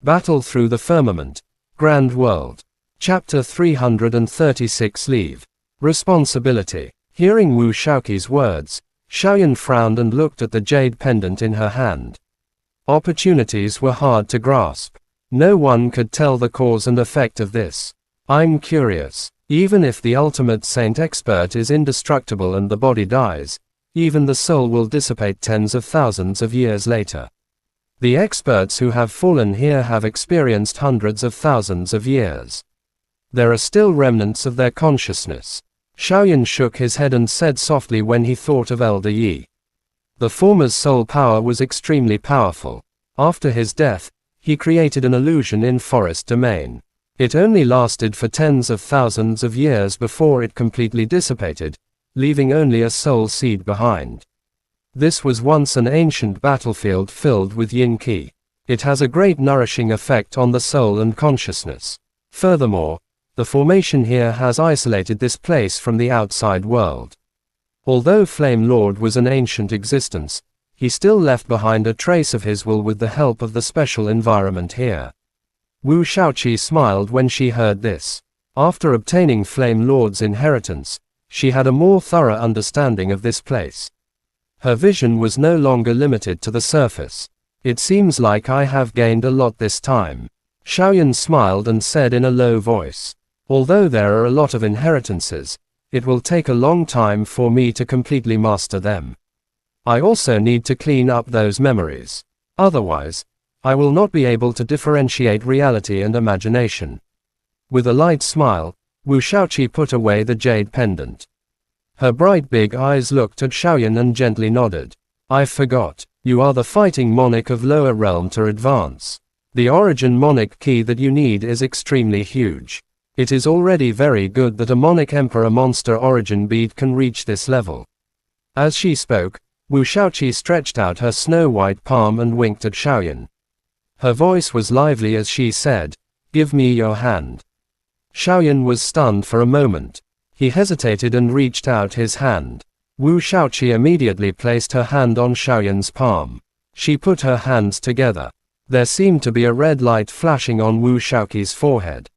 Battle through the firmament. Grand world. Chapter 336. Leave. Responsibility. Hearing Wu Shaoqi's words, Xiaoyan frowned and looked at the jade pendant in her hand. Opportunities were hard to grasp. No one could tell the cause and effect of this. I'm curious. Even if the ultimate saint expert is indestructible and the body dies, even the soul will dissipate tens of thousands of years later. The experts who have fallen here have experienced hundreds of thousands of years. There are still remnants of their consciousness. Xiaoyan shook his head and said softly when he thought of Elder Yi. The former's soul power was extremely powerful. After his death, he created an illusion in forest domain. It only lasted for tens of thousands of years before it completely dissipated, leaving only a soul seed behind. This was once an ancient battlefield filled with yin qi. It has a great nourishing effect on the soul and consciousness. Furthermore, the formation here has isolated this place from the outside world. Although Flame Lord was an ancient existence, he still left behind a trace of his will with the help of the special environment here. Wu Shaoqi smiled when she heard this. After obtaining Flame Lord's inheritance, she had a more thorough understanding of this place. Her vision was no longer limited to the surface. It seems like I have gained a lot this time. Xiaoyan smiled and said in a low voice. Although there are a lot of inheritances, it will take a long time for me to completely master them. I also need to clean up those memories. Otherwise, I will not be able to differentiate reality and imagination. With a light smile, Wu Shaoqi put away the jade pendant. Her bright big eyes looked at Xiaoyan and gently nodded. I forgot. You are the fighting monarch of lower realm to advance. The origin monarch key that you need is extremely huge. It is already very good that a monarch emperor monster origin bead can reach this level. As she spoke, Wu Shaoqi stretched out her snow-white palm and winked at Xiaoyan. Her voice was lively as she said, "Give me your hand." Xiaoyan was stunned for a moment. He hesitated and reached out his hand. Wu Shaoqi immediately placed her hand on Xiaoyan's palm. She put her hands together. There seemed to be a red light flashing on Wu Shaoqi's forehead.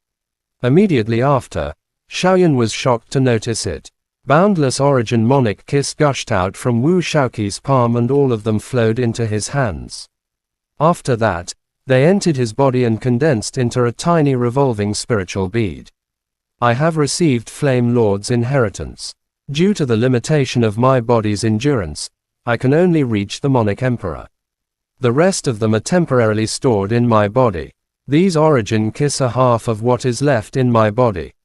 Immediately after, Xiaoyan was shocked to notice it. Boundless origin monarch kiss gushed out from Wu Shaoqi's palm and all of them flowed into his hands. After that, they entered his body and condensed into a tiny revolving spiritual bead. I have received Flame Lord's inheritance. Due to the limitation of my body's endurance, I can only reach the monarch emperor. The rest of them are temporarily stored in my body. These origin kiss are half of what is left in my body.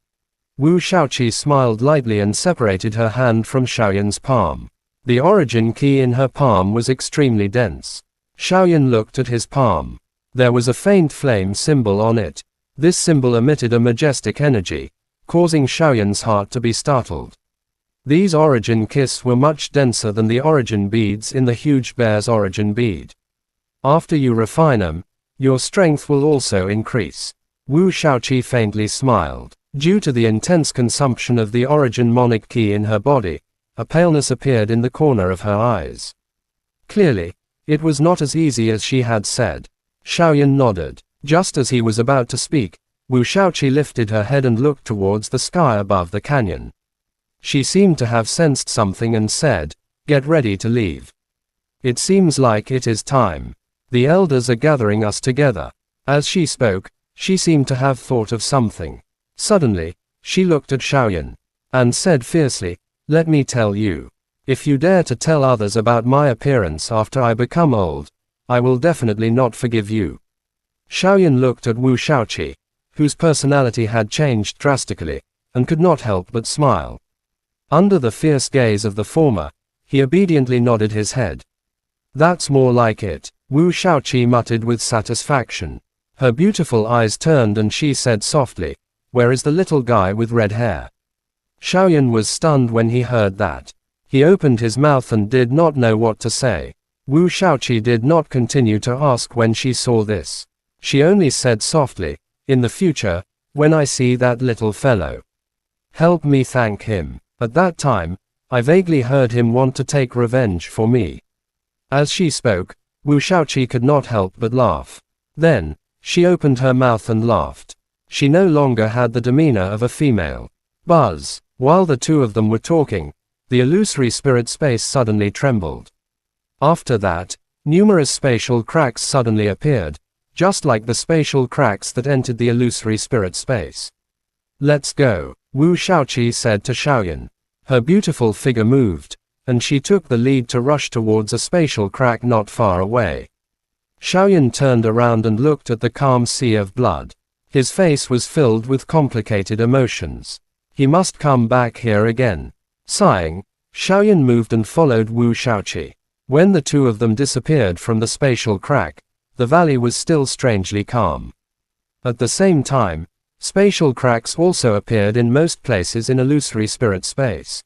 Wu Shaoqi smiled lightly and separated her hand from Xiaoyan's palm. The origin key in her palm was extremely dense. Xiaoyan looked at his palm. There was a faint flame symbol on it. This symbol emitted a majestic energy, causing Xiaoyan's heart to be startled. These origin kiss were much denser than the origin beads in the huge bear's origin bead. After you refine them, your strength will also increase. Wu Shaoqi faintly smiled. Due to the intense consumption of the origin monarch key in her body, a paleness appeared in the corner of her eyes. Clearly, it was not as easy as she had said. Xiaoyan nodded. Just as he was about to speak, Wu Shaoqi lifted her head and looked towards the sky above the canyon. She seemed to have sensed something and said, "Get ready to leave. It seems like it is time. The elders are gathering us together." As she spoke, she seemed to have thought of something. Suddenly, she looked at Xiaoyan and said fiercely, "Let me tell you. If you dare to tell others about my appearance after I become old, I will definitely not forgive you." Xiaoyan looked at Wu Shaoqi, whose personality had changed drastically, and could not help but smile. Under the fierce gaze of the former, he obediently nodded his head. "That's more like it," Wu Shaoqi muttered with satisfaction. Her beautiful eyes turned and she said softly, "Where is the little guy with red hair?" Xiaoyan was stunned when he heard that. He opened his mouth and did not know what to say. Wu Shaoqi did not continue to ask when she saw this. She only said softly, "In the future, when I see that little fellow, help me thank him. At that time, I vaguely heard him want to take revenge for me." As she spoke, Wu Shaoqi could not help but laugh. Then, She opened her mouth and laughed. She no longer had the demeanor of a female. Buzz. While the two of them were talking, the illusory spirit space suddenly trembled. After that, numerous spatial cracks suddenly appeared, just like the spatial cracks that entered the illusory spirit space. Let's go, Wu Shaoqi said to Xiaoyan. Her beautiful figure moved, and she took the lead to rush towards a spatial crack not far away. Xiaoyan turned around and looked at the calm sea of blood. His face was filled with complicated emotions. He must come back here again. Sighing, Xiaoyan moved and followed Wu Shaoqi. When the two of them disappeared from the spatial crack, the valley was still strangely calm. At the same time, spatial cracks also appeared in most places in illusory spirit space.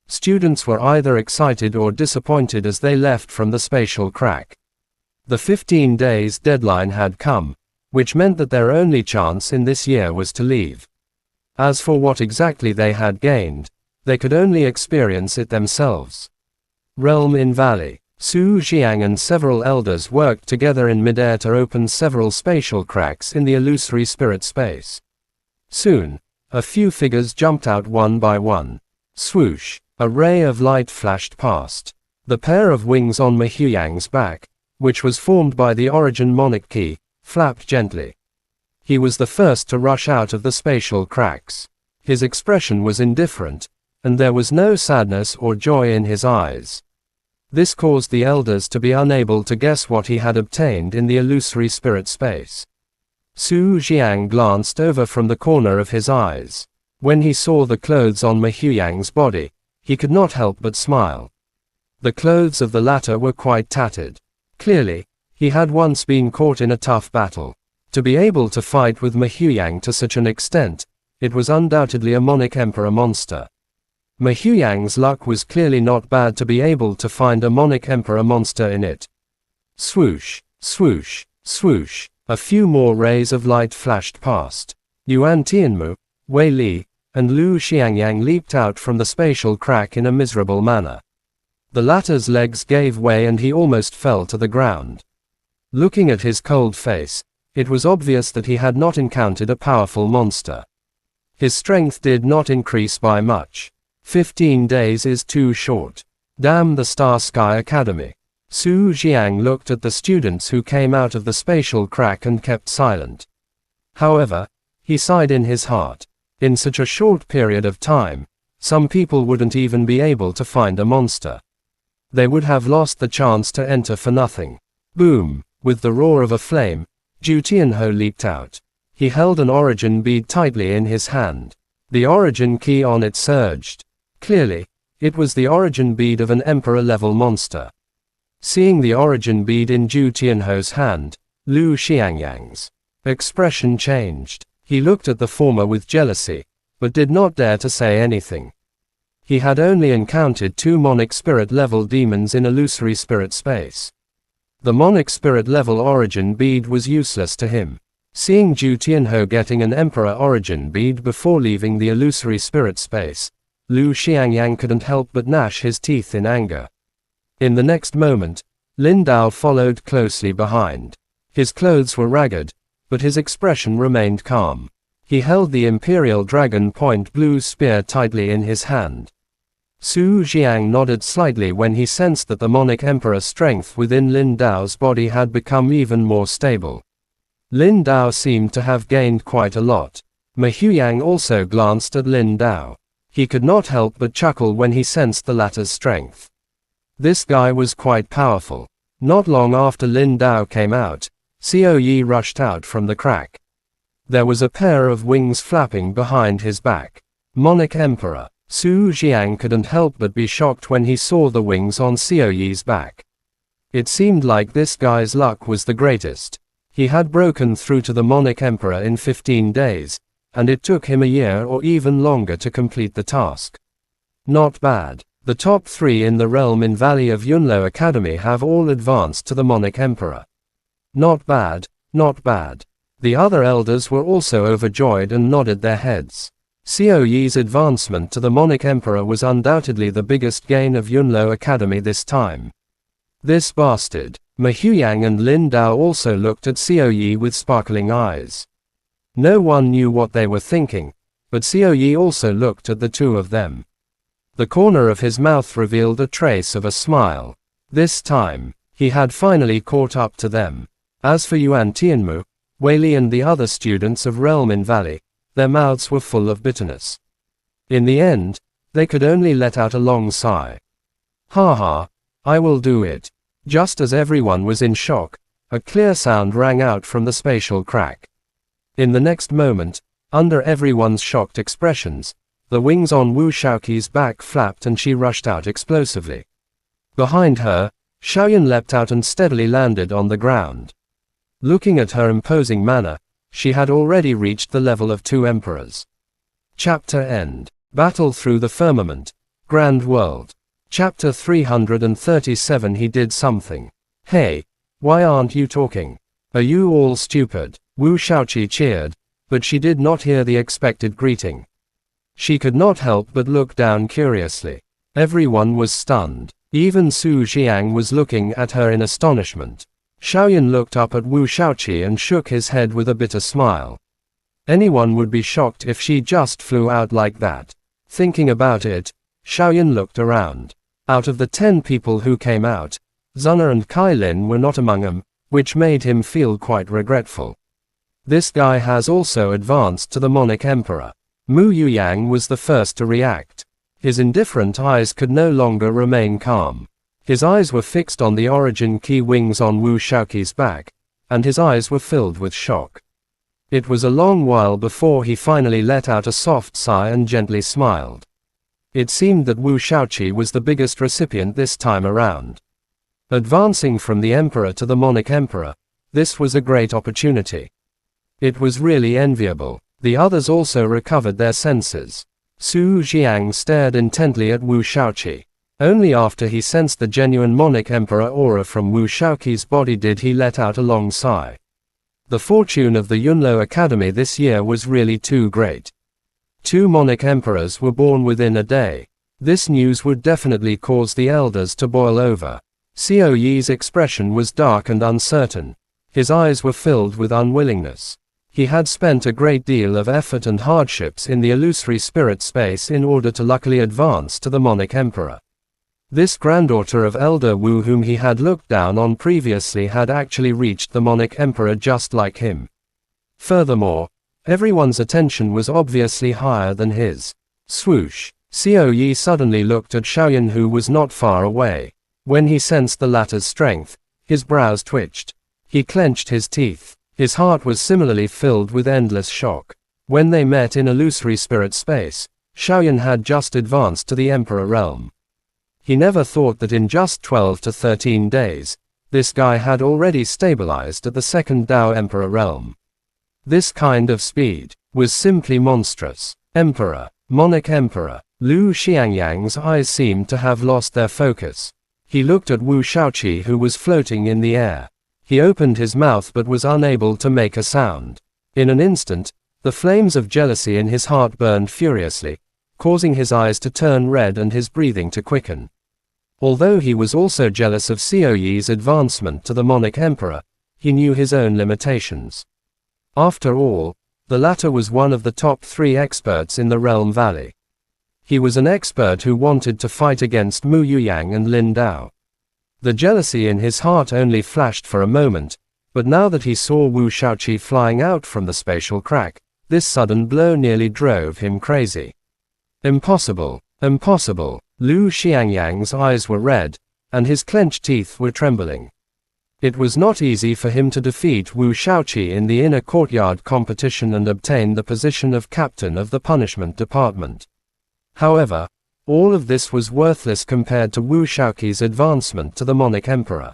Students were either excited or disappointed as they left from the spatial crack. The 15 days deadline had come, which meant that their only chance in this year was to leave. As for what exactly they had gained, they could only experience it themselves. Realm in Valley. Su Xiang and several elders worked together in midair to open several spatial cracks in the illusory spirit space. Soon, a few figures jumped out one by one. Swoosh, a ray of light flashed past. The pair of wings on Mehuyang's back, which was formed by the origin monic key, flapped gently. He was the first to rush out of the spatial cracks. His expression was indifferent, and there was no sadness or joy in his eyes. This caused the elders to be unable to guess what he had obtained in the illusory spirit space. Su Xiang glanced over from the corner of his eyes. When he saw the clothes on Mehuyang's body, he could not help but smile. The clothes of the latter were quite tattered. Clearly, he had once been caught in a tough battle. To be able to fight with Mehuyang to such an extent, it was undoubtedly a Monic Emperor monster. Mehuyang's luck was clearly not bad to be able to find a Monic Emperor monster in it. Swoosh, swoosh, swoosh, a few more rays of light flashed past. Yuan Tianmu, Wei Li, and Lu Xiangyang leaped out from the spatial crack in a miserable manner. The latter's legs gave way and he almost fell to the ground. Looking at his cold face, it was obvious that he had not encountered a powerful monster. His strength did not increase by much. 15 days is too short. Damn the Star Sky Academy. Su Xiang looked at the students who came out of the spatial crack and kept silent. However, he sighed in his heart. In such a short period of time, some people wouldn't even be able to find a monster. They would have lost the chance to enter for nothing. Boom! With the roar of a flame, Zhu Tianhou leaped out. He held an origin bead tightly in his hand. The origin key on it surged. Clearly, it was the origin bead of an emperor-level monster. Seeing the origin bead in Zhu Tianhou's hand, Lu Xiangyang's expression changed. He looked at the former with jealousy, but did not dare to say anything. He had only encountered 2 Monic Spirit-level demons in illusory spirit space. The Monic Spirit-level origin bead was useless to him. Seeing Zhu Tianhou getting an emperor origin bead before leaving the illusory spirit space, Lu Xiangyang couldn't help but gnash his teeth in anger. In the next moment, Lin Dao followed closely behind. His clothes were ragged, but his expression remained calm. He held the Imperial Dragon Point Blue Spear tightly in his hand. Su Xiang nodded slightly when he sensed that the Monic Emperor strength within Lin Dao's body had become even more stable. Lin Dao seemed to have gained quite a lot. Mehuyang also glanced at Lin Dao. He could not help but chuckle when he sensed the latter's strength. This guy was quite powerful. Not long after Lin Dao came out, Xiao Yi rushed out from the crack. There was a pair of wings flapping behind his back. Monic Emperor. Su Xiang couldn't help but be shocked when he saw the wings on Xiao Yi's back. It seemed like this guy's luck was the greatest. He had broken through to the Monic Emperor in 15 days, and it took him a year or even longer to complete the task. Not bad. The top 3 in the realm in Valley of Yunlo Academy have all advanced to the Monic Emperor. Not bad, not bad. The other elders were also overjoyed and nodded their heads. Xiao Yi's advancement to the Monic Emperor was undoubtedly the biggest gain of Yunlo Academy this time. This bastard. Ma Huyang and Lin Dao also looked at Xiao Yi with sparkling eyes. No one knew what they were thinking, but Xiao Yi also looked at the two of them. The corner of his mouth revealed a trace of a smile. This time, he had finally caught up to them. As for Yuan Tianmu, Wei Li and the other students of Realm in Valley, their mouths were full of bitterness. In the end, they could only let out a long sigh. Ha ha, I will do it. Just as everyone was in shock, a clear sound rang out from the spatial crack. In the next moment, under everyone's shocked expressions, the wings on Wu Shaoqi's back flapped and she rushed out explosively. Behind her, Xiaoyan leapt out and steadily landed on the ground. Looking at her imposing manner, she had already reached the level of 2 emperors. Chapter End. Battle Through the Firmament. Grand World. Chapter 337. He did something. Hey, why aren't you talking? Are you all stupid? Wu Shaoqi cheered, but she did not hear the expected greeting. She could not help but look down curiously. Everyone was stunned. Even Su Xiang was looking at her in astonishment. Xiaoyan looked up at Wu Shaoqi and shook his head with a bitter smile. Anyone would be shocked if she just flew out like that. Thinking about it, Xiaoyan looked around. Out of the 10 people who came out, Zuna and Kai Lin were not among them, which made him feel quite regretful. This guy has also advanced to the Monarch Emperor. Mu Yuyang was the first to react. His indifferent eyes could no longer remain calm. His eyes were fixed on the origin key wings on Wu Shaoqi's back, and his eyes were filled with shock. It was a long while before he finally let out a soft sigh and gently smiled. It seemed that Wu Shaoqi was the biggest recipient this time around. Advancing from the Emperor to the Monarch Emperor, this was a great opportunity. It was really enviable. The others also recovered their senses. Su Xiang stared intently at Wu Shaoqi. Only after he sensed the genuine Monarch Emperor aura from Wu Shaoqi's body did he let out a long sigh. The fortune of the Yunlo Academy this year was really too great. 2 Monarch Emperors were born within a day. This news would definitely cause the elders to boil over. Xiao Yi's expression was dark and uncertain. His eyes were filled with unwillingness. He had spent a great deal of effort and hardships in the illusory spirit space in order to luckily advance to the Monarch Emperor. This granddaughter of Elder Wu whom he had looked down on previously had actually reached the Monarch Emperor just like him. Furthermore, everyone's attention was obviously higher than his. Swoosh! Xiao Yi suddenly looked at Xiaoyan who was not far away. When he sensed the latter's strength, his brows twitched. He clenched his teeth. His heart was similarly filled with endless shock. When they met in illusory spirit space, Xiaoyan had just advanced to the Emperor realm. He never thought that in just 12 to 13 days, this guy had already stabilized at the 2nd Dao Emperor realm. This kind of speed was simply monstrous. Emperor, Monarch Emperor. Lu Xiangyang's eyes seemed to have lost their focus. He looked at Wu Shaoqi who was floating in the air. He opened his mouth but was unable to make a sound. In an instant, the flames of jealousy in his heart burned furiously, causing his eyes to turn red and his breathing to quicken. Although he was also jealous of Xiao Yi's advancement to the Monarch Emperor, he knew his own limitations. After all, the latter was one of the top 3 experts in the Realm Valley. He was an expert who wanted to fight against Mu Yuyang and Lin Dao. The jealousy in his heart only flashed for a moment, but now that he saw Wu Shaoqi flying out from the spatial crack, this sudden blow nearly drove him crazy. Impossible, impossible. Lu Xiangyang's eyes were red, and his clenched teeth were trembling. It was not easy for him to defeat Wu Shaoqi in the inner courtyard competition and obtain the position of captain of the punishment department. However, all of this was worthless compared to Wu Shaoqi's advancement to the Monarch Emperor.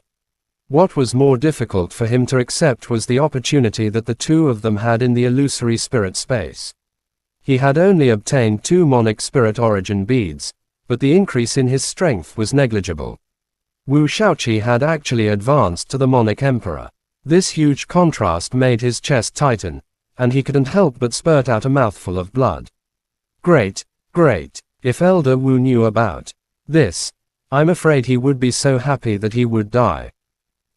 What was more difficult for him to accept was the opportunity that the two of them had in the illusory spirit space. He had only obtained 2 Monarch Spirit Origin beads, but the increase in his strength was negligible. Wu Shaoqi had actually advanced to the Monarch Emperor. This huge contrast made his chest tighten, and he couldn't help but spurt out a mouthful of blood. Great, great. If Elder Wu knew about this, I'm afraid he would be so happy that he would die.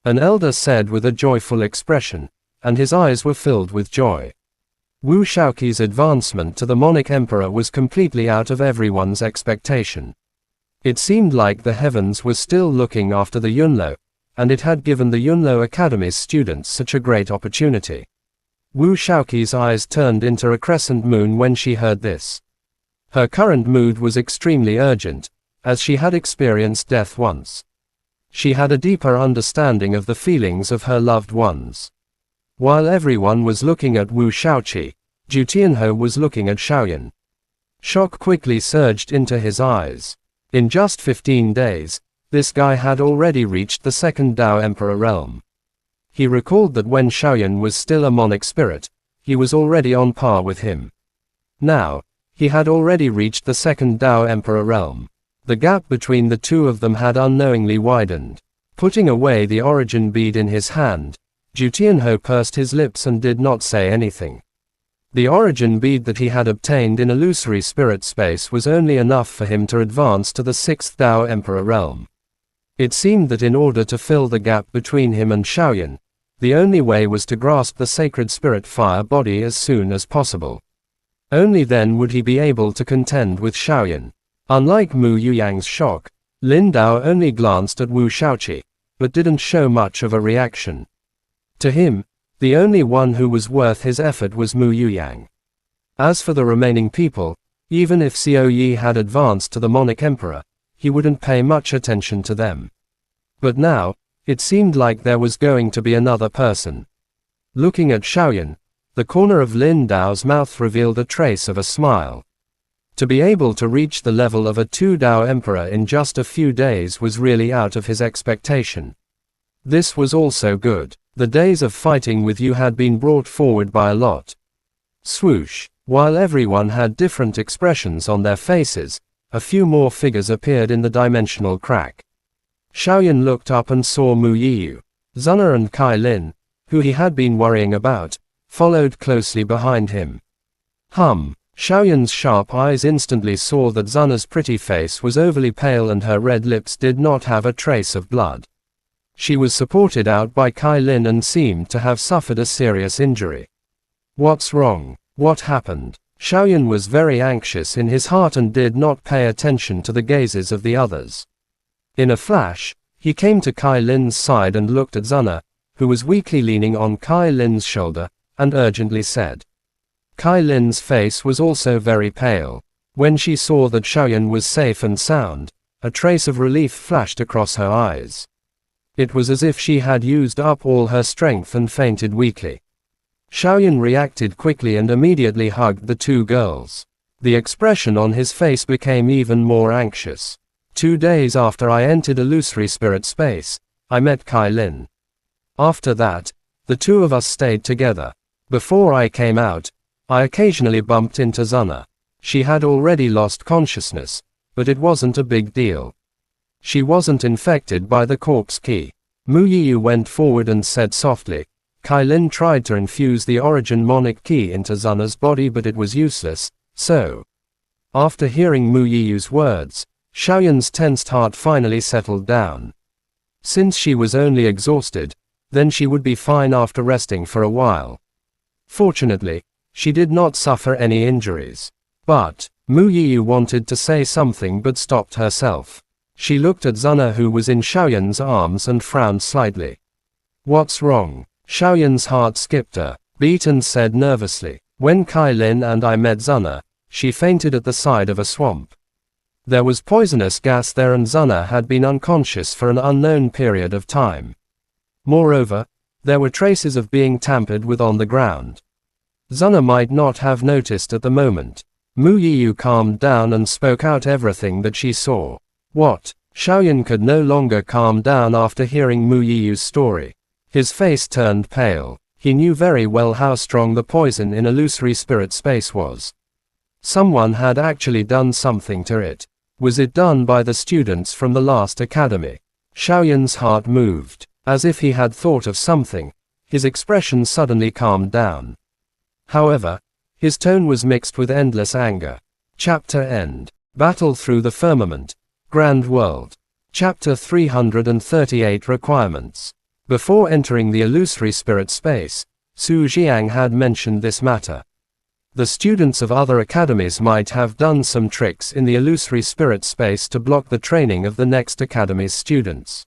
an elder said with a joyful expression, and his eyes were filled with joy. Wu Shaoqi's advancement to the Monic Emperor was completely out of everyone's expectation. It seemed like the heavens were still looking after the Yunlo, and it had given the Yunlo Academy's students such a great opportunity. Wu Shaoqi's eyes turned into a crescent moon when she heard this. Her current mood was extremely urgent, as she had experienced death once. She had a deeper understanding of the feelings of her loved ones. While everyone was looking at Wu Shaoqi, Zhu Tianhou was looking at Shaoyan. Shock quickly surged into his eyes. In just 15 days, this guy had already reached the second Dao Emperor realm. He recalled that when Shaoyan was still a Monic spirit, he was already on par with him. Now, he had already reached the second Dao Emperor realm. The gap between the two of them had unknowingly widened. Putting away the origin bead in his hand, Zhu Tianhou pursed his lips and did not say anything. The origin bead that he had obtained in illusory spirit space was only enough for him to advance to the sixth Dao Emperor realm. It seemed that in order to fill the gap between him and Shaoyan, the only way was to grasp the sacred spirit fire body as soon as possible. Only then would he be able to contend with Shaoyan. Unlike Mu Yuyang's shock, Lin Dao only glanced at Wu Shaoqi, but didn't show much of a reaction. To him, the only one who was worth his effort was Mu Yuyang. As for the remaining people, even if Xiao Yi had advanced to the Monic Emperor, he wouldn't pay much attention to them. But now, it seemed like there was going to be another person. Looking at Shaoyan, the corner of Lin Dao's mouth revealed a trace of a smile. To be able to reach the level of a 2 Dao Emperor in just a few days was really out of his expectation. This was also good. The days of fighting with you had been brought forward by a lot. Swoosh. While everyone had different expressions on their faces, a few more figures appeared in the dimensional crack. Shaoyan looked up and saw Mu Yiyu. Zuna and Kai Lin, who he had been worrying about, followed closely behind him. Shaoyan's sharp eyes instantly saw that Zuna's pretty face was overly pale and her red lips did not have a trace of blood. She was supported out by Kai Lin and seemed to have suffered a serious injury. What's wrong? What happened? Shaoyan was very anxious in his heart and did not pay attention to the gazes of the others. In a flash, he came to Kai Lin's side and looked at Zuna, who was weakly leaning on Kai Lin's shoulder, and urgently said. Kai Lin's face was also very pale. When she saw that Shaoyan was safe and sound, a trace of relief flashed across her eyes. It was as if she had used up all her strength and fainted weakly. Shaoyan reacted quickly and immediately hugged the two girls. The expression on his face became even more anxious. 2 days after I entered illusory spirit space, I met Kai Lin. After that, the two of us stayed together. Before I came out, I occasionally bumped into Zuna. She had already lost consciousness, but it wasn't a big deal. She wasn't infected by the corpse key. Mu Yiyu went forward and said softly. Kai Lin tried to infuse the origin monic key into Zuna's body but it was useless, so. After hearing Mu Yiyu's words, Shaoyan's tensed heart finally settled down. Since she was only exhausted, then she would be fine after resting for a while. Fortunately, she did not suffer any injuries. But, Mu Yiyu wanted to say something but stopped herself. She looked at Zuna who was in Shaoyan's arms and frowned slightly. What's wrong? Shaoyan's heart skipped a beat and said nervously. When Kai Lin and I met Zuna, she fainted at the side of a swamp. There was poisonous gas there and Zuna had been unconscious for an unknown period of time. Moreover, there were traces of being tampered with on the ground. Zuna might not have noticed at the moment. Mu Yiyu calmed down and spoke out everything that she saw. What? Shaoyan could no longer calm down after hearing Mu Yiyu's story. His face turned pale. He knew very well how strong the poison in illusory spirit space was. Someone had actually done something to it. Was it done by the students from the last academy? Shaoyan's heart moved. As if he had thought of something, his expression suddenly calmed down. However, his tone was mixed with endless anger. Chapter End. Battle Through the Firmament. Grand World. Chapter 338 Requirements. Before entering the illusory spirit space, Su Jiang had mentioned this matter. The students of other academies might have done some tricks in the illusory spirit space to block the training of the next academy's students.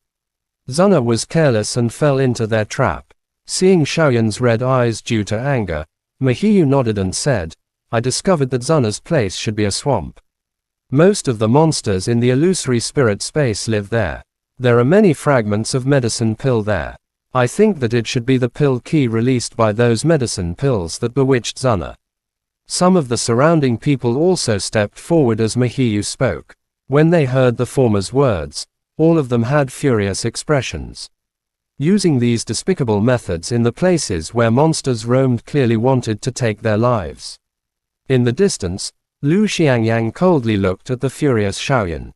Zuna was careless and fell into their trap. Seeing Xiaoyan's red eyes due to anger, Mahiyu nodded and said, I discovered that Zuna's place should be a swamp. Most of the monsters in the illusory spirit space live there. There are many fragments of medicine pill there. I think that it should be the pill key released by those medicine pills that bewitched Zuna. Some of the surrounding people also stepped forward as Mahiyu spoke. When they heard the former's words, all of them had furious expressions. Using these despicable methods in the places where monsters roamed clearly wanted to take their lives. In the distance, Lu Xiangyang coldly looked at the furious Xiaoyan.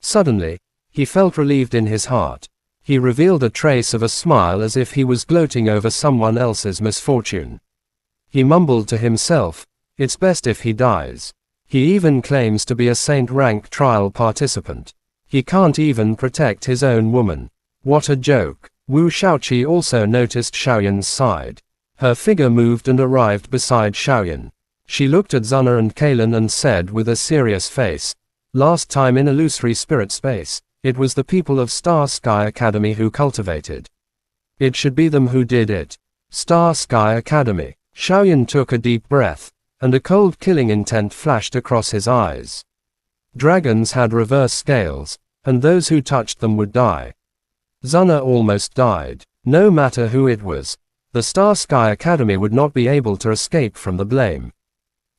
Suddenly, he felt relieved in his heart. He revealed a trace of a smile as if he was gloating over someone else's misfortune. He mumbled to himself, it's best if he dies. He even claims to be a saint-rank trial participant. He can't even protect his own woman. What a joke. Wu Shaoqi also noticed Xiaoyan's side. Her figure moved and arrived beside Xiaoyan. She looked at Zuna and Kalen and said with a serious face, last time in illusory spirit space, it was the people of Star Sky Academy who cultivated. It should be them who did it. Star Sky Academy. Xiaoyan took a deep breath, and a cold killing intent flashed across his eyes. Dragons had reverse scales, and those who touched them would die. Zuna almost died. No matter who it was, the Star Sky Academy would not be able to escape from the blame.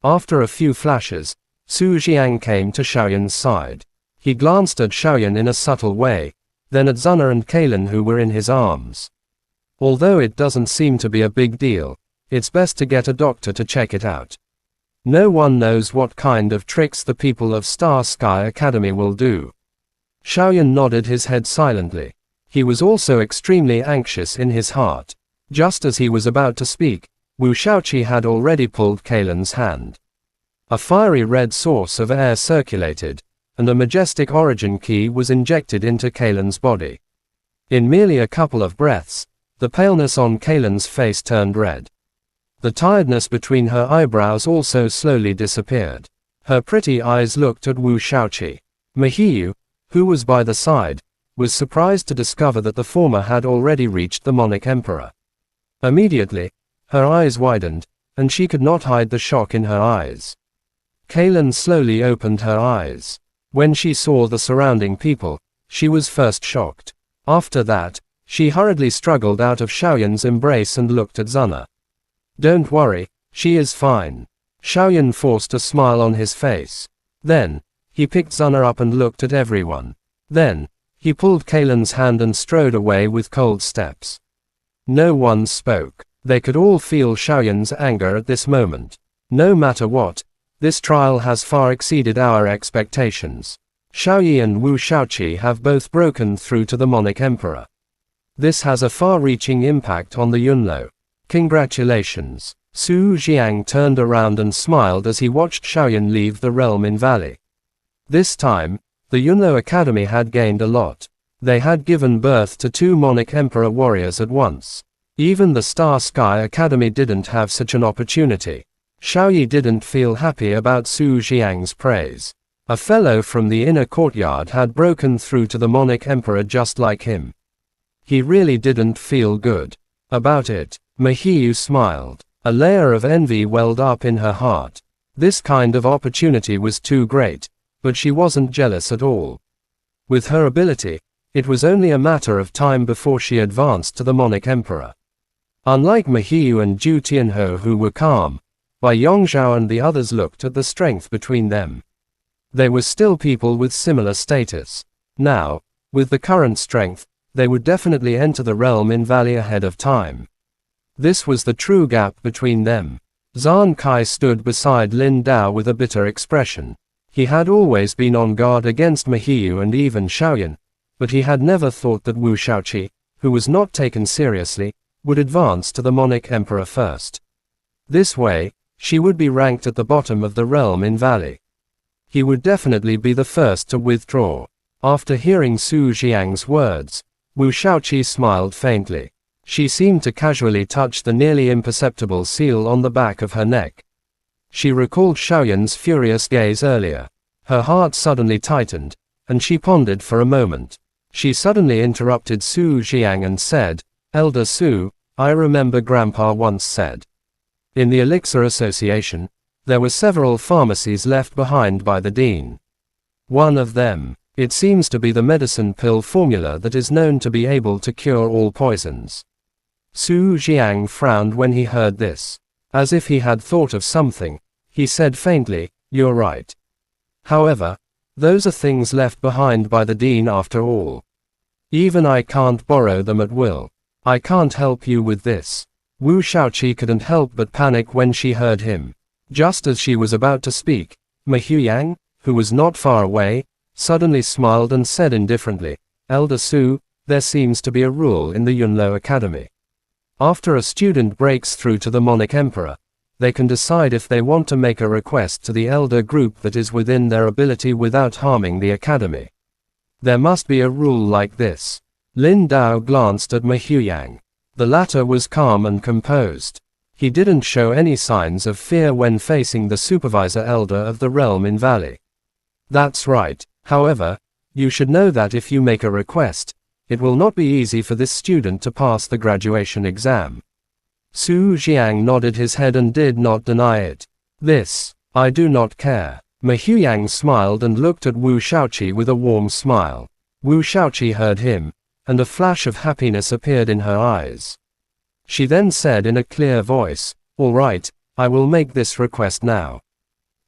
After a few flashes, Su Jiang came to Xiaoyan's side. He glanced at Xiaoyan in a subtle way, then at Zuna and Kalen who were in his arms. Although it doesn't seem to be a big deal, it's best to get a doctor to check it out. No one knows what kind of tricks the people of Star Sky Academy will do. Xiaoyan nodded his head silently. He was also extremely anxious in his heart. Just as he was about to speak, Wu Shaoqi had already pulled Kalen's hand. A fiery red source of air circulated, and a majestic origin key was injected into Kalen's body. In merely a couple of breaths, the paleness on Kalen's face turned red. The tiredness between her eyebrows also slowly disappeared. Her pretty eyes looked at Wu Shaoqi. Mahiyu, who was by the side, was surprised to discover that the former had already reached the Monarch Emperor. Immediately, her eyes widened, and she could not hide the shock in her eyes. Kalen slowly opened her eyes. When she saw the surrounding people, she was first shocked. After that, she hurriedly struggled out of Xiaoyan's embrace and looked at Zuna. Don't worry, she is fine. Xiaoyan forced a smile on his face. Then, he picked Zuna up and looked at everyone. Then, he pulled Kalen's hand and strode away with cold steps. No one spoke. They could all feel Xiaoyan's anger at this moment. No matter what, this trial has far exceeded our expectations. Xiaoyi and Wu Shaoqi have both broken through to the Monarch Emperor. This has a far-reaching impact on the Yunlo. Congratulations. Su Jiang turned around and smiled as he watched Xiaoyan leave the realm in Valley. This time, the Yunlo Academy had gained a lot. They had given birth to 2 Monarch Emperor warriors at once. Even the Star Sky Academy didn't have such an opportunity. Xiaoyi didn't feel happy about Su Jiang's praise. A fellow from the inner courtyard had broken through to the Monarch Emperor just like him. He really didn't feel good about it. Mahiyu smiled. A layer of envy welled up in her heart. This kind of opportunity was too great, but she wasn't jealous at all. With her ability, it was only a matter of time before she advanced to the Monarch Emperor. Unlike Mahiyu and Zhu Tianhe who were calm, Bai Yongzhao and the others looked at the strength between them. They were still people with similar status. Now, with the current strength, they would definitely enter the realm in Valley ahead of time. This was the true gap between them. Zhang Kai stood beside Lin Dao with a bitter expression. He had always been on guard against Mahiyu and even Xiaoyan, but he had never thought that Wu Shaoqi, who was not taken seriously, would advance to the Monarch Emperor first. This way, she would be ranked at the bottom of the realm in Valley. He would definitely be the first to withdraw. After hearing Su Jiang's words, Wu Shaoqi smiled faintly. She seemed to casually touch the nearly imperceptible seal on the back of her neck. She recalled Xiaoyan's furious gaze earlier. Her heart suddenly tightened, and she pondered for a moment. She suddenly interrupted Su Jiang and said, "Elder Su, I remember Grandpa once said. In the Elixir Association, there were several pharmacies left behind by the dean. One of them, it seems to be the medicine pill formula that is known to be able to cure all poisons." Su Jiang frowned when he heard this. As if he had thought of something, he said faintly, "You're right. However, those are things left behind by the dean after all. Even I can't borrow them at will. I can't help you with this." Wu Shaoqi couldn't help but panic when she heard him. Just as she was about to speak, Ma Huyang, who was not far away, suddenly smiled and said indifferently, "Elder Su, there seems to be a rule in the Yunlo Academy. After a student breaks through to the Monarch Emperor, they can decide if they want to make a request to the elder group that is within their ability without harming the academy. There must be a rule like this." Lin Dao glanced at Ma Huyang. The latter was calm and composed. He didn't show any signs of fear when facing the supervisor elder of the realm in Valley. "That's right. However, you should know that if you make a request, it will not be easy for this student to pass the graduation exam." Su Jiang nodded his head and did not deny it. "This, I do not care." Ma Huyang smiled and looked at Wu Shaoqi with a warm smile. Wu Shaoqi heard him, and a flash of happiness appeared in her eyes. She then said in a clear voice, "All right, I will make this request now.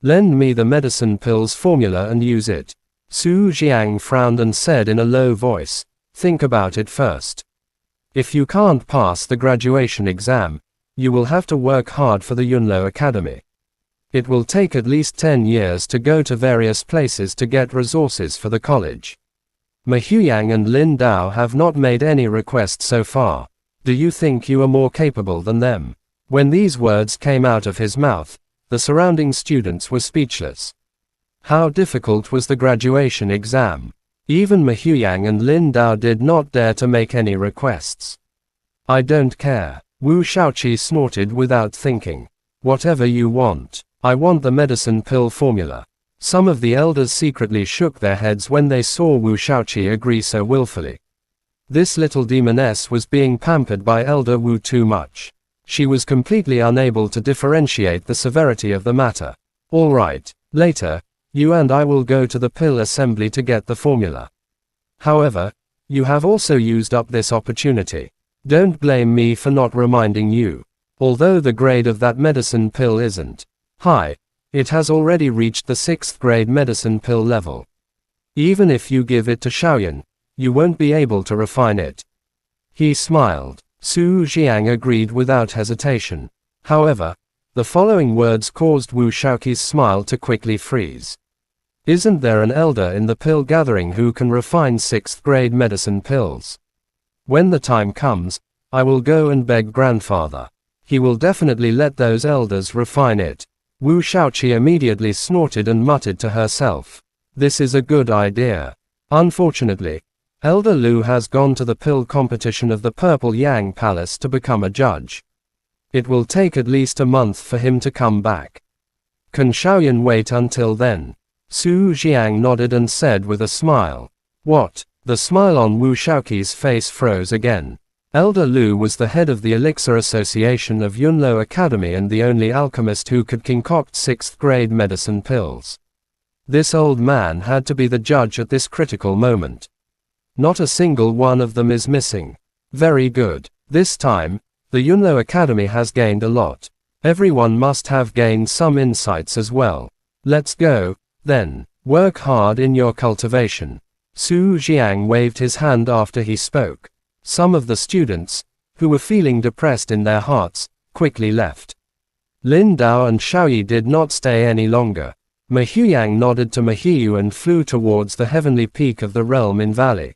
Lend me the medicine pills formula and use it." Su Jiang frowned and said in a low voice, "Think about it first. If you can't pass the graduation exam, you will have to work hard for the Yunlo Academy. It will take at least 10 years to go to various places to get resources for the college. Ma Huyang and Lin Dao have not made any requests so far. Do you think you are more capable than them?" When these words came out of his mouth, the surrounding students were speechless. How difficult was the graduation exam? Even Ma Huyang and Lin Dao did not dare to make any requests. "I don't care." Wu Shaoqi snorted without thinking. "Whatever you want. I want the medicine pill formula." Some of the elders secretly shook their heads when they saw Wu Shaoqi agree so willfully. This little demoness was being pampered by Elder Wu too much. She was completely unable to differentiate the severity of the matter. "All right, later, you and I will go to the pill assembly to get the formula. However, you have also used up this opportunity. Don't blame me for not reminding you. Although the grade of that medicine pill isn't high, it has already reached the 6th grade medicine pill level. Even if you give it to Xiaoyan, you won't be able to refine it." He smiled. Su Jiang agreed without hesitation. However, the following words caused Wu Shaoqi's smile to quickly freeze. "Isn't there an elder in the pill gathering who can refine 6th grade medicine pills? When the time comes, I will go and beg grandfather. He will definitely let those elders refine it." Wu Shaoqi immediately snorted and muttered to herself, "This is a good idea. Unfortunately, Elder Lu has gone to the pill competition of the Purple Yang Palace to become a judge. It will take at least a month for him to come back. Can Xiaoyan wait until then?" Su Jiang nodded and said with a smile. "What?" The smile on Wu Shaoqi's face froze again. Elder Lu was the head of the Elixir Association of Yunlo Academy and the only alchemist who could concoct 6th grade medicine pills. This old man had to be the judge at this critical moment. Not a single one of them is missing. Very good. This time, the Yunlo Academy has gained a lot. Everyone must have gained some insights as well. Let's go, then. Work hard in your cultivation." Su Jiang waved his hand after he spoke. Some of the students, who were feeling depressed in their hearts, quickly left. Lin Dao and Xiaoyi did not stay any longer. Ma Huyang nodded to Ma Hiyu and flew towards the heavenly peak of the realm in Valley.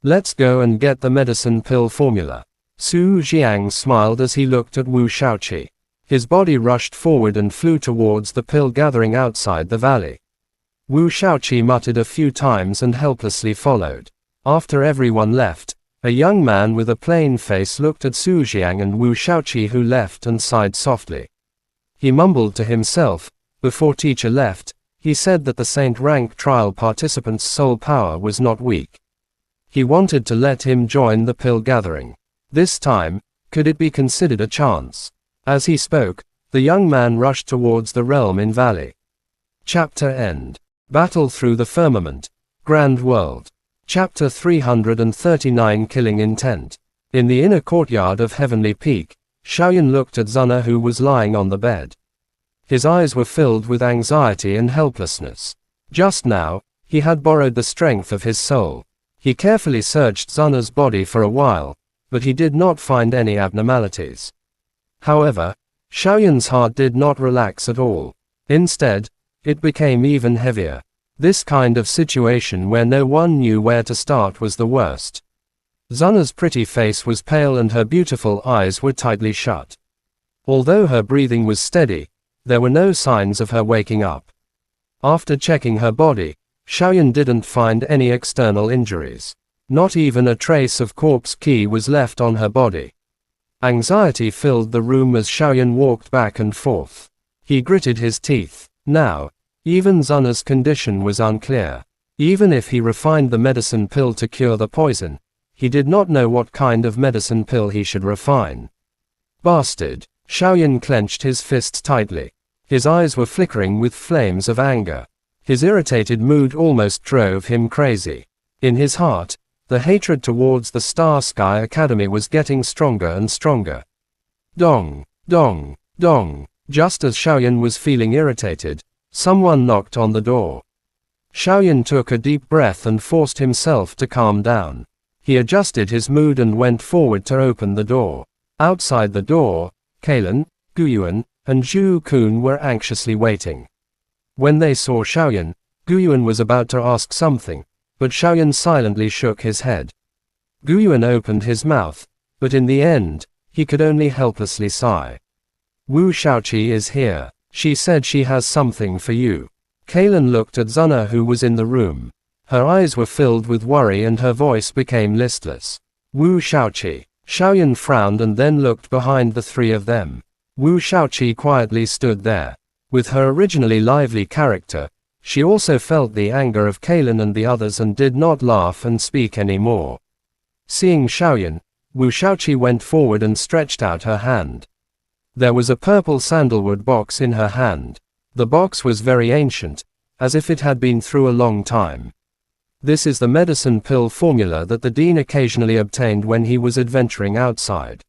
"Let's go and get the medicine pill formula." Su Jiang smiled as he looked at Wu Shaoqi. His body rushed forward and flew towards the pill gathering outside the valley. Wu Shaoqi muttered a few times and helplessly followed. After everyone left, A young man with a plain face looked at Su Jiang and Wu Shaoqi, who left, and sighed softly. He mumbled to himself. Before teacher left, he said that the Saint rank trial participant's soul power was not weak. He wanted to let him join the pill gathering. This time, could it be considered a chance? As he spoke, the young man rushed towards the realm in valley. Chapter End. Battle through the firmament. Grand world. Chapter 339 Killing Intent. In the inner courtyard of Heavenly Peak, Xiaoyan looked at Zuna, who was lying on the bed. His eyes were filled with anxiety and helplessness. Just now, he had borrowed the strength of his soul. He carefully searched Zuna's body for a while, but he did not find any abnormalities. However, Xiaoyan's heart did not relax at all. Instead, it became even heavier. This kind of situation where no one knew where to start was the worst. Zuna's pretty face was pale and her beautiful eyes were tightly shut. Although her breathing was steady, there were no signs of her waking up. After checking her body, Xiaoyan didn't find any external injuries. Not even a trace of corpse qi was left on her body. Anxiety filled the room as Xiaoyan walked back and forth. He gritted his teeth. Now, even Zuna's condition was unclear. Even if he refined the medicine pill to cure the poison, he did not know what kind of medicine pill he should refine. Bastard! Xiaoyan clenched his fists tightly. His eyes were flickering with flames of anger. His irritated mood almost drove him crazy. In his heart, the hatred towards the Star Sky Academy was getting stronger and stronger. Dong, dong, dong. Just as Xiaoyan was feeling irritated, someone knocked on the door. Xiaoyan took a deep breath and forced himself to calm down. He adjusted his mood and went forward to open the door. Outside the door, Kailan, Guyuan, and Zhu Kun were anxiously waiting. When they saw Xiaoyan, Guyuan was about to ask something, but Xiaoyan silently shook his head. Guyuan opened his mouth, but in the end, he could only helplessly sigh. Wu Shaoqi is here. She said she has something for you. Kailan looked at Zuna, who was in the room. Her eyes were filled with worry and her voice became listless. Wu Shaoqi. Xiaoyan frowned and then looked behind the three of them. Wu Shaoqi quietly stood there. With her originally lively character, she also felt the anger of Kailan and the others and did not laugh and speak anymore. Seeing Xiaoyan, Wu Shaoqi went forward and stretched out her hand. There was a purple sandalwood box in her hand. The box was very ancient, as if it had been through a long time. This is the medicine pill formula that the Dean occasionally obtained when he was adventuring outside.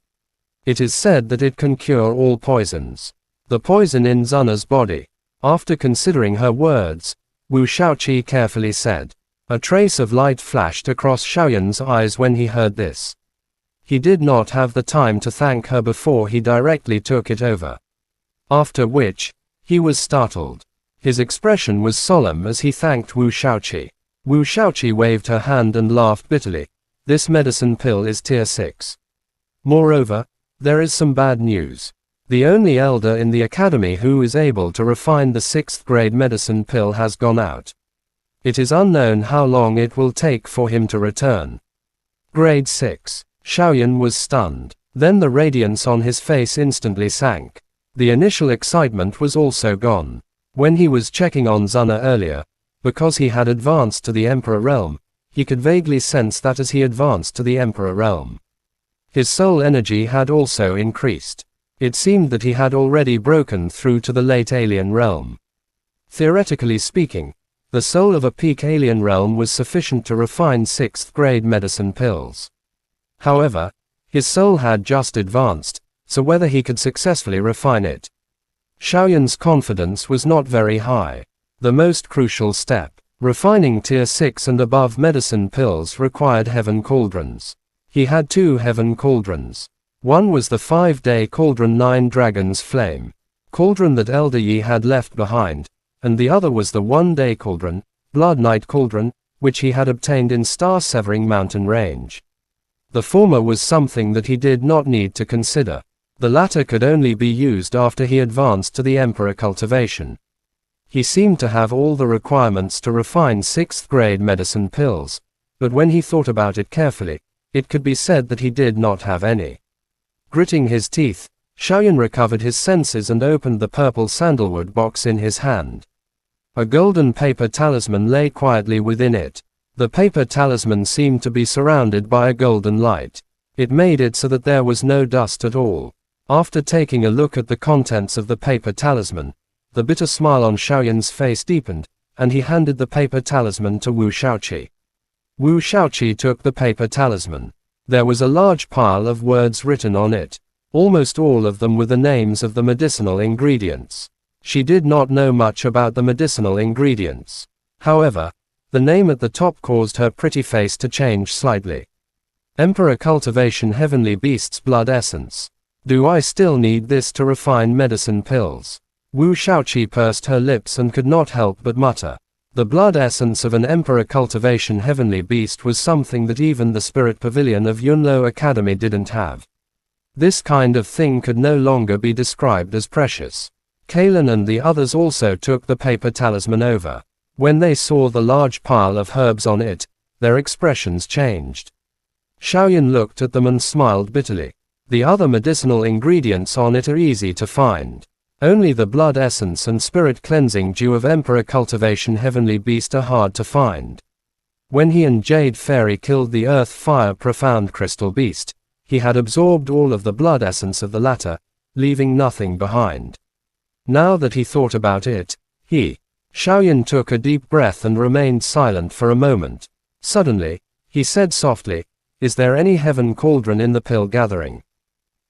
It is said that it can cure all poisons. The poison in Zuna's body. After considering her words, Wu Shaoqi carefully said. A trace of light flashed across Xiaoyan's eyes when he heard this. He did not have the time to thank her before he directly took it over. After which, he was startled. His expression was solemn as he thanked Wu Shaoqi. Wu Shaoqi waved her hand and laughed bitterly. This medicine pill is tier 6. Moreover, there is some bad news. The only elder in the academy who is able to refine the 6th grade medicine pill has gone out. It is unknown how long it will take for him to return. Grade 6. Xiaoyan was stunned. Then the radiance on his face instantly sank. The initial excitement was also gone. When he was checking on Zuna earlier, because he had advanced to the Emperor Realm, he could vaguely sense that as he advanced to the Emperor Realm, his soul energy had also increased. It seemed that he had already broken through to the late alien realm. Theoretically speaking, the soul of a peak alien realm was sufficient to refine 6th grade medicine pills. However, his soul had just advanced, so whether he could successfully refine it. Xiaoyan's confidence was not very high. The most crucial step, refining tier 6 and above medicine pills, required heaven cauldrons. He had 2 heaven cauldrons. One was the 5-day cauldron 9 Dragons Flame cauldron that Elder Yi had left behind, and the other was the 1-day cauldron, Blood Knight cauldron, which he had obtained in Star-Severing Mountain Range. The former was something that he did not need to consider. The latter could only be used after he advanced to the Emperor cultivation. He seemed to have all the requirements to refine 6th grade medicine pills, but when he thought about it carefully, It could be said that he did not have any. Gritting his teeth, Xiaoyan recovered his senses and opened the purple sandalwood box in his hand. A golden paper talisman lay quietly within it. The paper talisman seemed to be surrounded by a golden light. It made it so that there was no dust at all. After taking a look at the contents of the paper talisman, the bitter smile on Xiaoyan's face deepened, and he handed the paper talisman to Wu Shaoqi. Wu Shaoqi took the paper talisman. There was a large pile of words written on it. Almost all of them were the names of the medicinal ingredients. She did not know much about the medicinal ingredients. However, the name at the top caused her pretty face to change slightly. Emperor Cultivation Heavenly Beast's Blood Essence. Do I still need this to refine medicine pills? Wu Shaoqi pursed her lips and could not help but mutter. The blood essence of an Emperor Cultivation Heavenly Beast was something that even the Spirit Pavilion of Yunlo Academy didn't have. This kind of thing could no longer be described as precious. Kalen and the others also took the paper talisman over. When they saw the large pile of herbs on it, their expressions changed. Xiaoyan looked at them and smiled bitterly. The other medicinal ingredients on it are easy to find. Only the blood essence and spirit cleansing dew of Emperor Cultivation Heavenly Beast are hard to find. When he and Jade Fairy killed the Earth Fire Profound Crystal Beast, he had absorbed all of the blood essence of the latter, leaving nothing behind. Now that he thought about it, Xiaoyan took a deep breath and remained silent for a moment. Suddenly, he said softly, "Is there any heaven cauldron in the pill gathering?"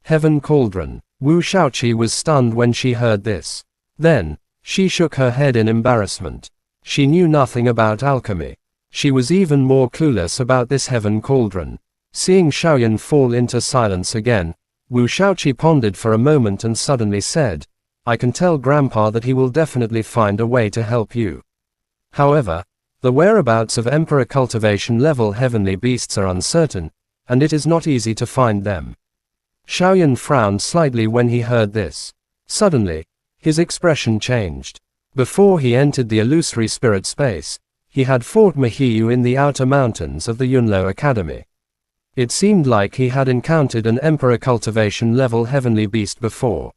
Heaven cauldron. Wu Shaoqi was stunned when she heard this. Then, she shook her head in embarrassment. She knew nothing about alchemy. She was even more clueless about this heaven cauldron. Seeing Xiaoyan fall into silence again, Wu Shaoqi pondered for a moment and suddenly said, "I can tell Grandpa that he will definitely find a way to help you. However, the whereabouts of Emperor Cultivation level heavenly beasts are uncertain, and it is not easy to find them." Xiaoyan frowned slightly when he heard this. Suddenly, his expression changed. Before he entered the illusory spirit space, he had fought Mahiyu in the outer mountains of the Yunlo Academy. It seemed like he had encountered an Emperor Cultivation level heavenly beast before.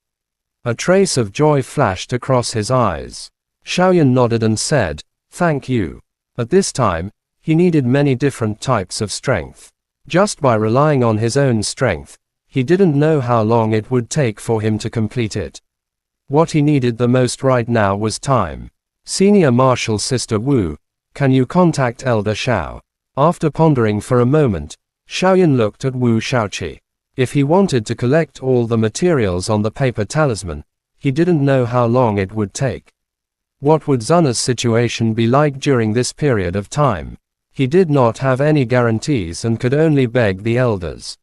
A trace of joy flashed across his eyes. Xiaoyan nodded and said, "Thank you." At this time, he needed many different types of strength. Just by relying on his own strength, he didn't know how long it would take for him to complete it. What he needed the most right now was time. Senior Marshal Sister Wu, can you contact Elder Xiao? After pondering for a moment, Xiaoyan looked at Wu Shaoqi. If he wanted to collect all the materials on the paper talisman, he didn't know how long it would take. What would Zuna's situation be like during this period of time? He did not have any guarantees and could only beg the elders.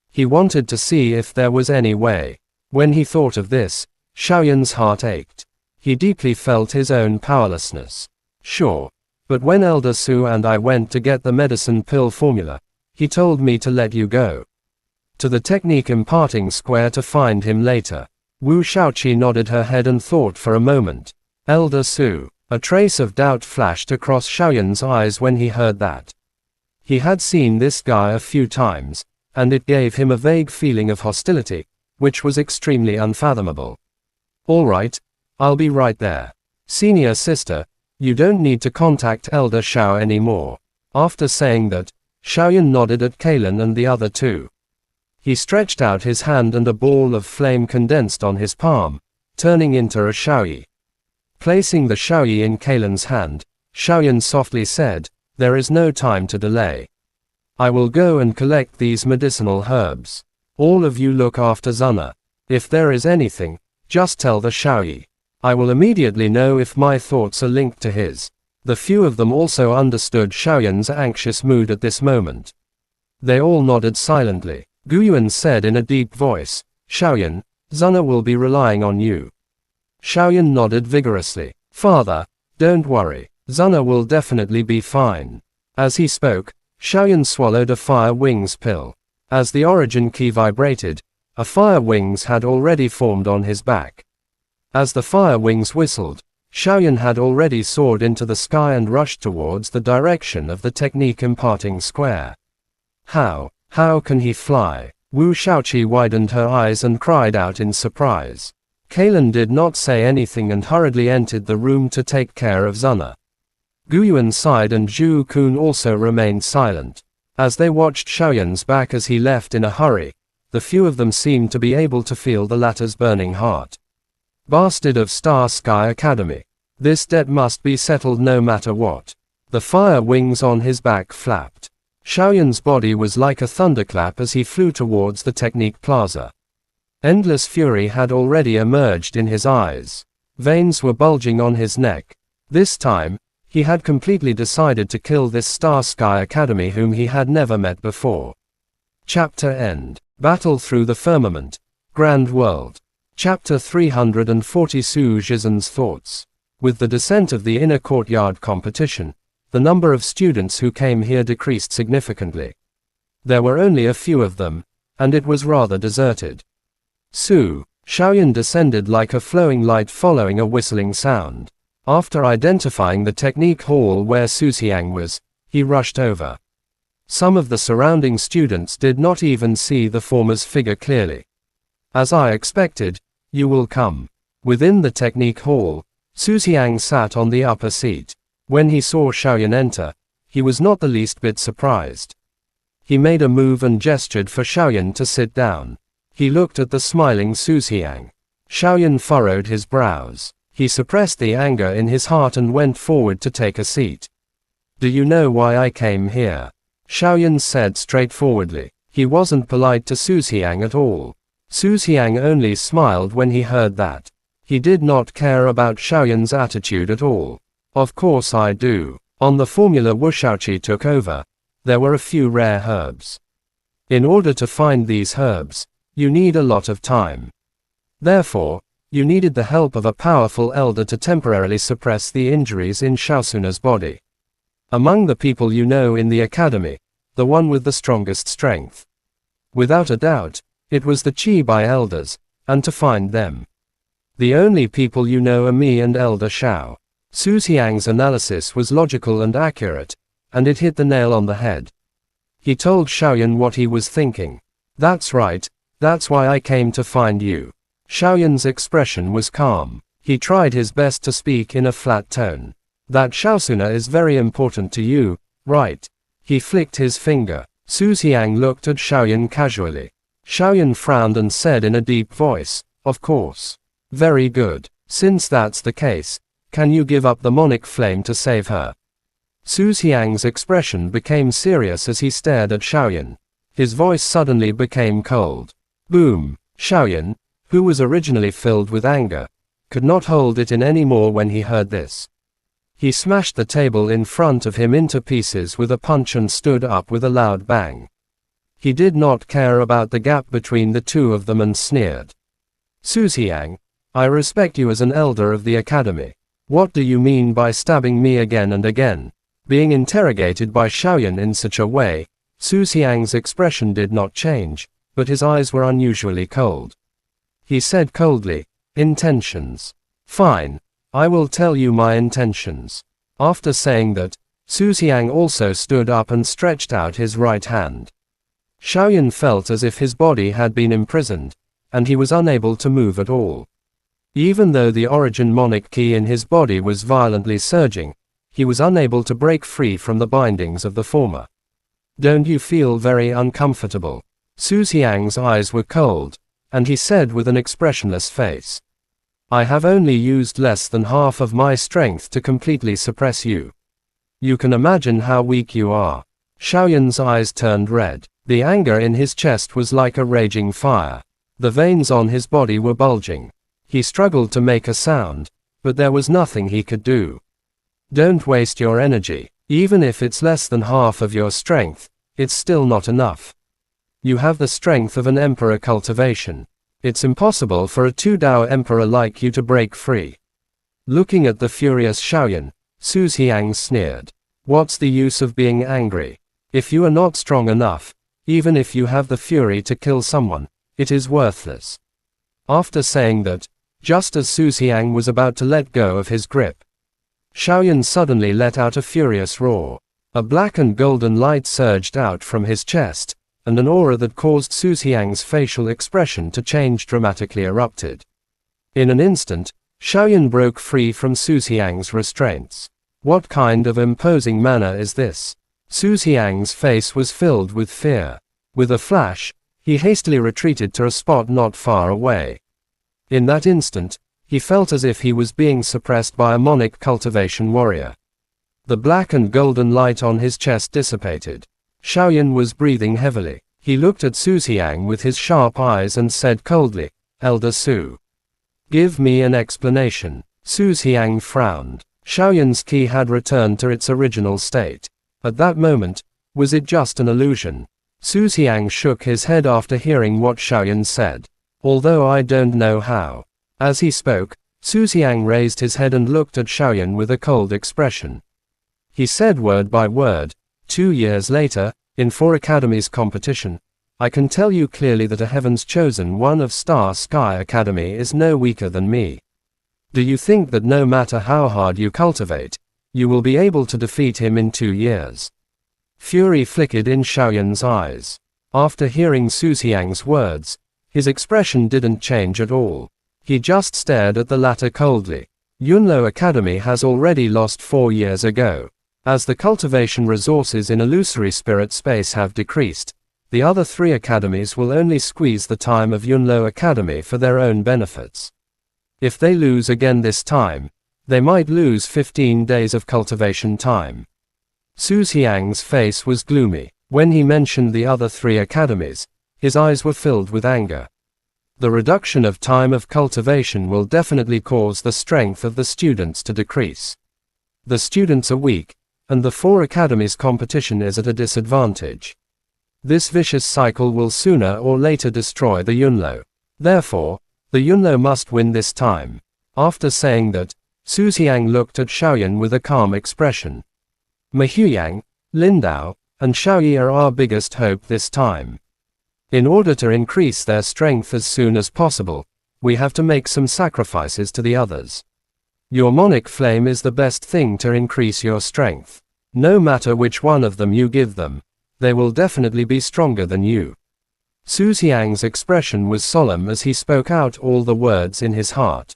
He wanted to see if there was any way. When he thought of this, Xiaoyan's heart ached. He deeply felt his own powerlessness. Sure. But when Elder Su and I went to get the medicine pill formula, he told me to let you go to the technique imparting square to find him later. Wu Shaoqi nodded her head and thought for a moment. Elder Su. A trace of doubt flashed across Xiaoyan's eyes when he heard that. He had seen this guy a few times, and it gave him a vague feeling of hostility, which was extremely unfathomable. All right, I'll be right there. Senior sister, you don't need to contact Elder Xiao anymore. After saying that, Xiaoyan nodded at Kalen and the other two. He stretched out his hand and a ball of flame condensed on his palm, turning into a xiaoyi. Placing the xiaoyi in Kalen's hand, Xiaoyan softly said, "There is no time to delay. I will go and collect these medicinal herbs. All of you look after Zuna. If there is anything, just tell the xiaoyi. I will immediately know if my thoughts are linked to his." The few of them also understood Xiaoyan's anxious mood at this moment. They all nodded silently. Guyuan said in a deep voice, "Xiaoyan, Zuna will be relying on you." Xiaoyan nodded vigorously. "Father, don't worry. Zuna will definitely be fine." As he spoke, Xiaoyan swallowed a fire wings pill. As the origin key vibrated, a fire wings had already formed on his back. As the fire wings whistled, Xiaoyan had already soared into the sky and rushed towards the direction of the technique imparting square. How? How can he fly? Wu Shaoqi widened her eyes and cried out in surprise. Kalen did not say anything and hurriedly entered the room to take care of Zuna. Guyuan sighed and Zhu Kun also remained silent. As they watched Xiaoyan's back as he left in a hurry, the few of them seemed to be able to feel the latter's burning heart. Bastard of Star Sky Academy. This debt must be settled no matter what. The fire wings on his back flapped. Xiaoyan's body was like a thunderclap as he flew towards the Technique Plaza. Endless fury had already emerged in his eyes. Veins were bulging on his neck. This time, he had completely decided to kill this Star Sky Academy whom he had never met before. Chapter End. Battle Through the Firmament. Grand World. Chapter 340 Su Zhizhen's Thoughts. With the descent of the inner courtyard competition, the number of students who came here decreased significantly. There were only a few of them, and it was rather deserted. Xiaoyan descended like a flowing light following a whistling sound. After identifying the technique hall where Su Xiang was, he rushed over. Some of the surrounding students did not even see the former's figure clearly. As I expected, you will come. Within the technique hall, Su Xiang sat on the upper seat. When he saw Xiaoyan enter, he was not the least bit surprised. He made a move and gestured for Xiaoyan to sit down. He looked at the smiling Su Xiang. Xiaoyan furrowed his brows. He suppressed the anger in his heart and went forward to take a seat. Do you know why I came here? Xiaoyan said straightforwardly. He wasn't polite to Su Xiang at all. Su Xiang only smiled when he heard that. He did not care about Xiaoyan's attitude at all. Of course I do. On the formula Wu Shaoqi took over, there were a few rare herbs. In order to find these herbs, you need a lot of time. Therefore, you needed the help of a powerful elder to temporarily suppress the injuries in Xiaosuna's body. Among the people you know in the academy, the one with the strongest strength. Without a doubt, it was the Qi elders, and to find them. The only people you know are me and Elder Xiao. Su Xiang's analysis was logical and accurate, and it hit the nail on the head. He told Xiaoyan what he was thinking. That's right, that's why I came to find you. Xiaoyan's expression was calm. He tried his best to speak in a flat tone. That Xiaosuna is very important to you, right? He flicked his finger. Su Xiang looked at Xiaoyan casually. Xiaoyan frowned and said in a deep voice, of course. Very good. Since that's the case, can you give up the monic flame to save her? Su Xiang's expression became serious as he stared at Xiaoyan. His voice suddenly became cold. Boom. Xiaoyan, who was originally filled with anger, could not hold it in any more when he heard this. He smashed the table in front of him into pieces with a punch and stood up with a loud bang. He did not care about the gap between the two of them and sneered. Su Xiang, I respect you as an elder of the academy. What do you mean by stabbing me again and again? Being interrogated by Xiaoyan in such a way, Su Xiang's expression did not change, but his eyes were unusually cold. He said coldly, intentions. Fine. I will tell you my intentions. After saying that, Su Xiang also stood up and stretched out his right hand. Xiaoyan felt as if his body had been imprisoned, and he was unable to move at all. Even though the origin monic key in his body was violently surging, he was unable to break free from the bindings of the former. Don't you feel very uncomfortable? Su Xiang's eyes were cold, and he said with an expressionless face. I have only used less than half of my strength to completely suppress you. You can imagine how weak you are. Xiaoyan's eyes turned red. The anger in his chest was like a raging fire. The veins on his body were bulging. He struggled to make a sound, but there was nothing he could do. Don't waste your energy. Even if it's less than half of your strength, it's still not enough. You have the strength of an emperor cultivation. It's impossible for a two-Dao emperor like you to break free. Looking at the furious Xiaoyan, Su Xiang sneered. What's the use of being angry? If you are not strong enough, even if you have the fury to kill someone, it is worthless. After saying that, just as Su Xiang was about to let go of his grip, Xiaoyan suddenly let out a furious roar. A black and golden light surged out from his chest, and an aura that caused Su Xiang's facial expression to change dramatically erupted. In an instant, Xiaoyan broke free from Su Xiang's restraints. What kind of imposing manner is this? Su Xiang's face was filled with fear. With a flash, he hastily retreated to a spot not far away. In that instant, he felt as if he was being suppressed by a monic cultivation warrior. The black and golden light on his chest dissipated. Xiaoyan was breathing heavily. He looked at Su Xiang with his sharp eyes and said coldly, "Elder Su, give me an explanation." Su Xiang frowned. Xiaoyan's ki had returned to its original state. At that moment, was it just an illusion? Su Xiang shook his head after hearing what Xiaoyan said. "Although I don't know how." As he spoke, Su Xiang raised his head and looked at Xiaoyan with a cold expression. He said word by word, 2 years later, in 4 Academies competition, I can tell you clearly that a Heaven's Chosen One of Star Sky Academy is no weaker than me. Do you think that no matter how hard you cultivate, you will be able to defeat him in 2 years? Fury flickered in Xiaoyan's eyes. After hearing Su Xiang's words, his expression didn't change at all. He just stared at the latter coldly. Yunlo Academy has already lost 4 years ago. As the cultivation resources in illusory spirit space have decreased, the other 3 academies will only squeeze the time of Yunlo Academy for their own benefits. If they lose again this time, they might lose 15 days of cultivation time. Su Xiang's face was gloomy. When he mentioned the other 3 academies, his eyes were filled with anger. The reduction of time of cultivation will definitely cause the strength of the students to decrease. The students are weak, and the 4 academies competition is at a disadvantage. This vicious cycle will sooner or later destroy the Yunlo. Therefore, the Yunlo must win this time. After saying that, Su Xiang looked at Xiaoyan with a calm expression. Mehuyang, Lindao, and Xiaoyi are our biggest hope this time. In order to increase their strength as soon as possible, we have to make some sacrifices to the others. Your monic flame is the best thing to increase your strength. No matter which one of them you give them, they will definitely be stronger than you. Su Xiang's expression was solemn as he spoke out all the words in his heart.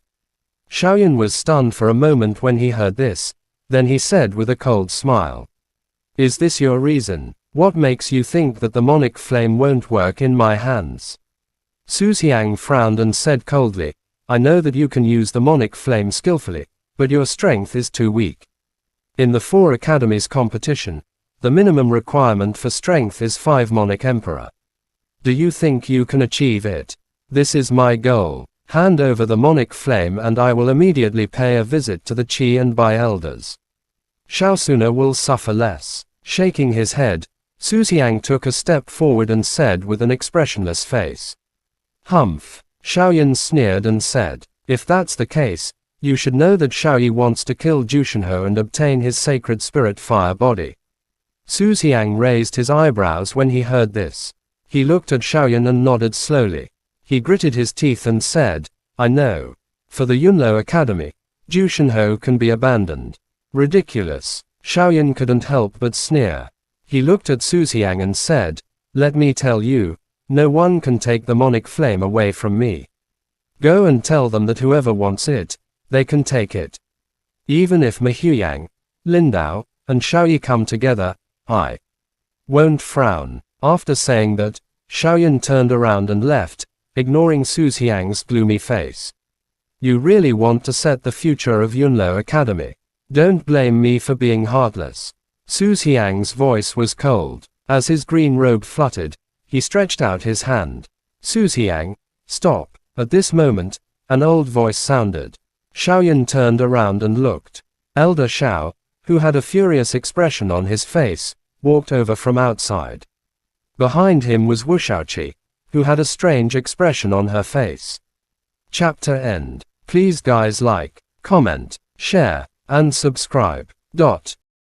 Xiaoyan was stunned for a moment when he heard this, then he said with a cold smile. Is this your reason? What makes you think that the monic flame won't work in my hands? Su Xiang frowned and said coldly, I know that you can use the monic flame skillfully, but your strength is too weak. In the 4 academies competition, the minimum requirement for strength is 5 monic emperor. Do you think you can achieve it? This is my goal. Hand over the monic flame and I will immediately pay a visit to the Qi and Bai elders. Xiaosuna will suffer less. Shaking his head, Su Xiang took a step forward and said with an expressionless face. Humph. Xiaoyan sneered and said, if that's the case, you should know that Xiaoyi wants to kill Jushinho and obtain his sacred spirit fire body. Su Xiang raised his eyebrows when he heard this. He looked at Xiaoyan and nodded slowly. He gritted his teeth and said, I know. For the Yunlo Academy, Jushinho can be abandoned. Ridiculous. Xiaoyan couldn't help but sneer. He looked at Su Xiang and said, let me tell you, no one can take the monic flame away from me. Go and tell them that whoever wants it, they can take it. Even if Mehuyang, Lindao, and Xiaoyi come together, I won't frown. After saying that, Xiaoyan turned around and left, ignoring Su Xiang's gloomy face. You really want to set the future of Yunlo Academy. Don't blame me for being heartless. Su Xiang's voice was cold. As his green robe fluttered, he stretched out his hand. Su Xiang, stop. At this moment, an old voice sounded. Xiaoyan turned around and looked. Elder Xiao, who had a furious expression on his face, walked over from outside. Behind him was Wu Shaoqi, who had a strange expression on her face. Chapter end. Please guys like, comment, share, and subscribe.